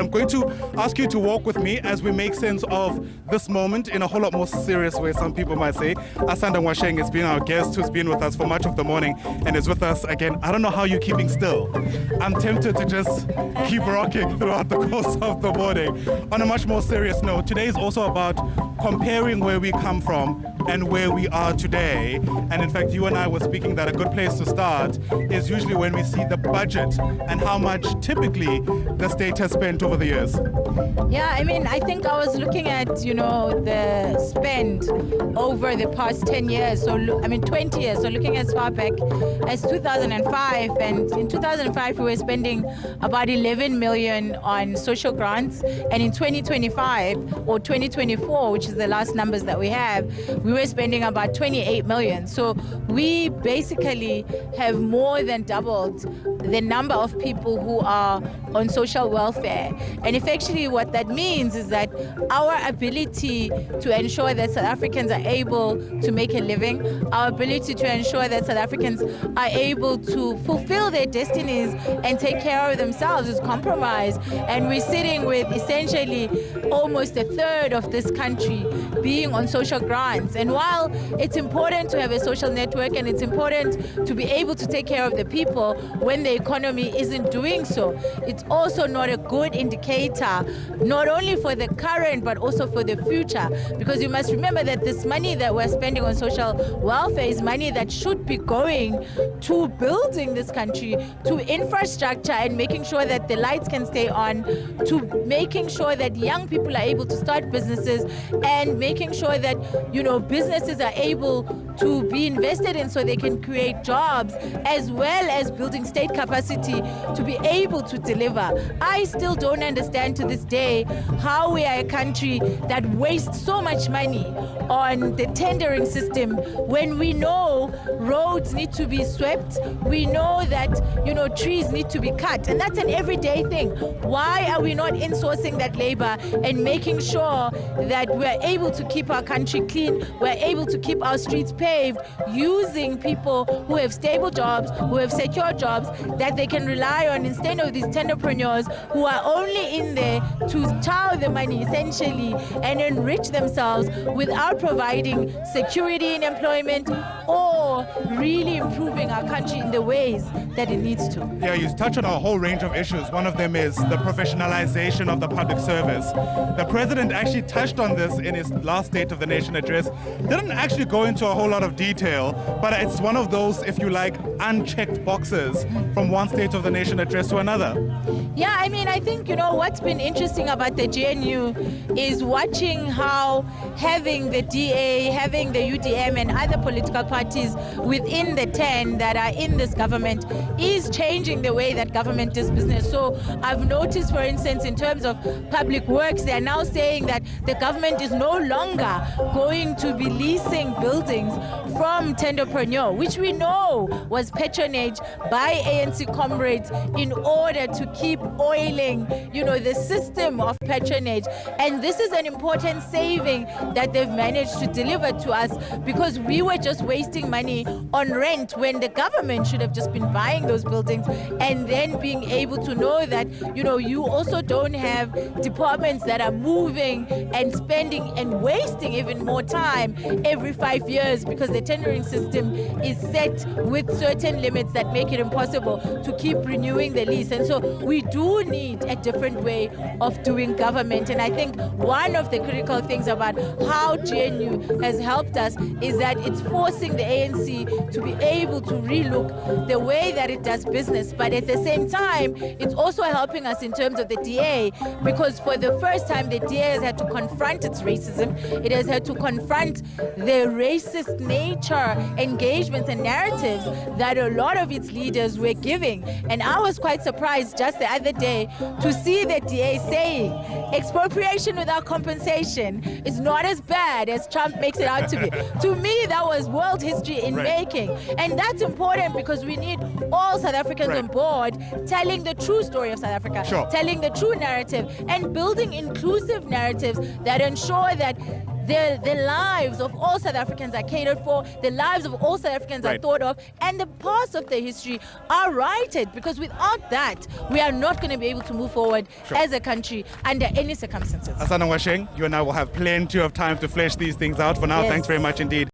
I'm going to ask you to walk with me as we make sense of this moment in a whole lot more serious way, some people might say. Asanda Ngoasheng has been our guest who's been with us for much of the morning and is with us again. I don't know how you're keeping still. I'm tempted to just keep rocking throughout the course of the morning. On a much more serious note, today is also about comparing where we come from and where we are today. And in fact, you and I were speaking that a good place to start is usually when we see the budget and how much typically the state has spent over the years. Yeah, I mean, I think I was looking at, the spend over the past 10 years, 20 years, so looking as far back as 2005, and in 2005 we were spending about 11 million on social grants, and in 2025 or 2024, which is the last numbers that we have, we were spending about 28 million. So we basically have more than doubled the number of people who are on social welfare. And effectively what that means is that our ability to ensure that South Africans are able to make a living, our ability to ensure that South Africans are able to fulfill their destinies and take care of themselves is compromised. And we're sitting with essentially almost a third of this country being on social grants. And while it's important to have a social network and it's important to be able to take care of the people when the economy isn't doing so, it's also not a good indicator, not only for the current but also for the future, because you must remember that this money that we're spending on social welfare is money that should be going to building this country, to infrastructure and making sure that the lights can stay on, to making sure that young people are able to start businesses, and making sure that businesses are able to be invested in so they can create jobs, as well as building state capacity to be able to deliver. I still don't understand to this day how we are a country that wastes so much money on the tendering system when we know roads need to be swept, we know that trees need to be cut, and that's an everyday thing. Why are we not insourcing that labor and making sure that we're able to keep our country clean, we're able to keep our streets paved, using people who have stable jobs, who have secure jobs that they can rely on, instead of these tenderpreneurs who are only in there to chow the money essentially and enrich themselves without providing security in employment or really improving our country in the ways that it needs to. Yeah, you touch on a whole range of issues. One of them is the professionalization of the public service. The president actually touched on this in his last State of the Nation address. Didn't actually go into a whole lot of detail, but it's one of those, if you like, unchecked boxes from one State of the Nation address to another. Yeah, I mean, I think, what's been interesting about the GNU is watching how having the DA, having the UDM and other political parties within the 10 that are in this government is changing the way that government does business. So I've noticed, for instance, in terms of public works, they are now saying that the government is no longer going to be leasing buildings from tenderpreneur, which we know was patronage by ANC comrades in order to keep oiling, the system of patronage. And this is an important saving that they've managed to deliver to us, because we were just wasting money on rent when the government should have just been buying those buildings, and then being able to know that, you also don't have departments that are moving and spending and wasting even more time every 5 years, because the tendering system is set with certain limits that make it impossible to keep renewing the lease. And so we do need a different way of doing government. And I think one of the critical things about how GNU has helped us is that it's forcing the ANC to be able to relook the way that it does business. But at the same time, it's also helping us in terms of the DA, because for the first time, the DA has had to confront its racism. It has had to confront the racist nature, engagements and narratives that a lot of its leaders were giving. And I was quite surprised just the other day to see the DA saying expropriation without compensation is not as bad as Trump makes it out to be. To me, that was world history in making. And that's important because we need all South Africans on board telling the true story of South Africa, telling the true narrative, and building inclusive narratives that ensure that the lives of all South Africans are catered for, the lives of all South Africans are Right. thought of, and the parts of their history are righted, because without that, we are not going to be able to move forward as a country under any circumstances. Asanda Ngoasheng, you and I will have plenty of time to flesh these things out. For now, Yes. thanks very much indeed.